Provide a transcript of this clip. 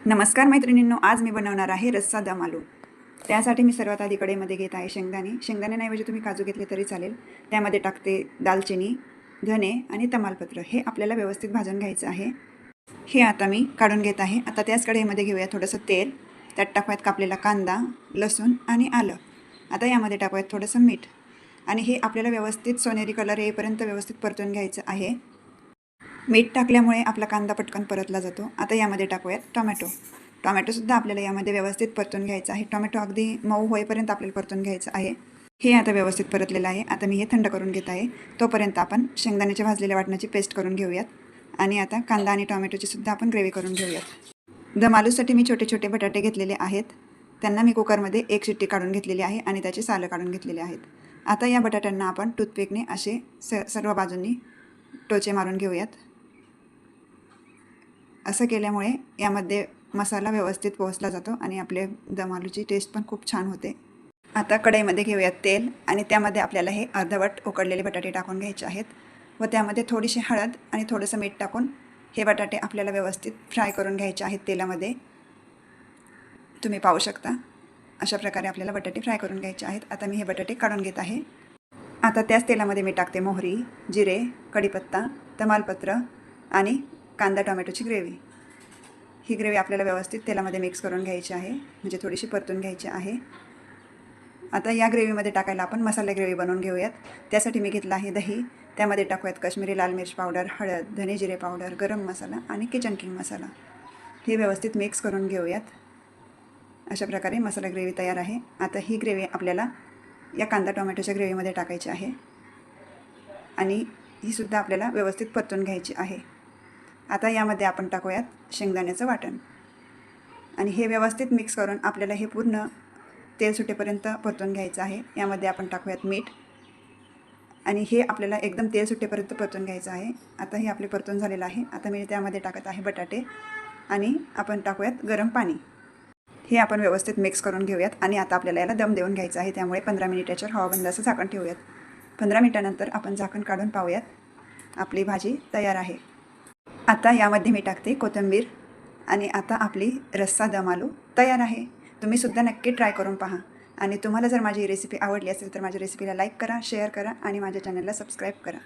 नमस्कार मैत्रिणींनो, आज मी बनवणार आहे रस्सा दम आलू। त्यासाठी मी सर्वात आधी कढईमध्ये घेत आहे शेंगदाण्याऐवजी तुम्ही काजू घेतले तरी चालेल। त्यामध्ये टाकते दालचिनी, धने आणि तमालपत्र। हे आपल्याला व्यवस्थित भाजून घ्यायचं आहे। हे आता मी काढून घेत आहे। आता त्याच कढईमध्ये घेऊया थोडंसं तेल, त्यात टाकूयात कापलेला कांदा, लसूण आणि आलं। आता यामध्ये टाकूयात थोडंसं मीठ आणि हे आपल्याला व्यवस्थित सोनेरी कलर येईपर्यंत व्यवस्थित परतून घ्यायचं आहे। मीठ टाकल्यामुळे आपला कांदा पटकन परतला जातो। आता यामध्ये टाकूयात टोमॅटोसुद्धा आपल्याला यामध्ये व्यवस्थित परतून घ्यायचं आहे। टोमॅटो अगदी मऊ होईपर्यंत आपल्याला परतून घ्यायचं आहे। हे आता व्यवस्थित परतलेलं आहे। आता मी हे थंड करून घेत आहे। तोपर्यंत आपण शेंगदाण्याच्या भाजलेल्या वाटणाची पेस्ट करून घेऊयात आणि आता कांदा आणि टोमॅटोची सुद्धा आपण ग्रेव्ही करून घेऊयात। दम आलूसाठी मी छोटे छोटे बटाटे घेतलेले आहेत। त्यांना मी कुकरमध्ये एक शिट्टी काढून घेतलेली आहे आणि त्याची सालं काढून घेतलेली आहेत। आता या बटाट्यांना आपण टूथपिकने असे सर्व बाजूंनी टोचे मारून घेऊयात। असं केल्यामुळे यामध्ये मसाला व्यवस्थित पोहोचला जातो आणि आपले दम आलूची टेस्ट पण खूप छान होते। आता कढईमध्ये घेऊयात तेल आणि त्यामध्ये आपल्याला हे अर्धवट उकडलेले बटाटे टाकून घ्यायचे आहेत व त्यामध्ये थोडीशी हळद आणि थोडंसं मीठ टाकून हे बटाटे आपल्याला व्यवस्थित फ्राय करून घ्यायचे आहेत तेलामध्ये। तुम्ही पाहू शकता अशा प्रकारे आपल्याला बटाटे फ्राय करून घ्यायचे आहेत। आता मी हे बटाटे काढून घेत आहे। आता त्याच तेलामध्ये मी टाकते मोहरी, जिरे, कढीपत्ता, तमालपत्र आणि कांदा टोमॅटोची ग्रेव्ही। ही ग्रेव्ही आपल्याला व्यवस्थित तेलामध्ये मिक्स करून घ्यायची आहे, म्हणजे थोडीशी परतून घ्यायची आहे। आता या ग्रेव्हीमध्ये टाकायला आपण मसाला ग्रेव्ही बनवून घेऊयात। त्यासाठी मी घेतला आहे दही, त्यामध्ये टाकूयात काश्मीरी लाल मिर्च पावडर, हळद, धने जिरे पावडर, गरम मसाला आणि किचन किंग मसाला। हे व्यवस्थित मिक्स करून घेऊयात। अशा प्रकारे मसाला ग्रेव्ही तयार आहे। आता ही ग्रेव्ही आपल्याला या कांदा टोमॅटोच्या ग्रेव्हीमध्ये टाकायची आहे आणि ही सुद्धा आपल्याला व्यवस्थित परतून घ्यायची आहे। आता यामध्ये आपण टाकूयात शेंगदाण्याचं वाटण आणि हे व्यवस्थित मिक्स करून आपल्याला हे पूर्ण तेल सुटेपर्यंत परतून घ्यायचं आहे। यामध्ये आपण टाकूयात मीठ आणि हे आपल्याला एकदम तेल सुटेपर्यंत परतून घ्यायचं आहे। आता हे आपले परतून झालेलं आहे। आता मी त्यामध्ये टाकत आहे बटाटे आणि आपण टाकूयात गरम पाणी। हे आपण व्यवस्थित मिक्स करून घेऊयात आणि आता आपल्याला याला दम देऊन घ्यायचा आहे। त्यामुळे 15 मिनिटाच्या हवाबंद असं झाकण ठेवूयात। 15 मिनिटानंतर आपण झाकण काढून पाहूयात। आपली भाजी तयार आहे। आता यामध्ये मी टाकते कोथिंबीर आणि आता आपली रस्सा दम आलू तयार आहे। तुम्ही सुद्धा नक्की ट्राय करून पहा आणि तुम्हाला जर माझी रेसिपी आवडली असेल तर माझ्या रेसिपीला लाईक करा, शेअर करा आणि माझ्या चॅनलला सबस्क्राईब करा।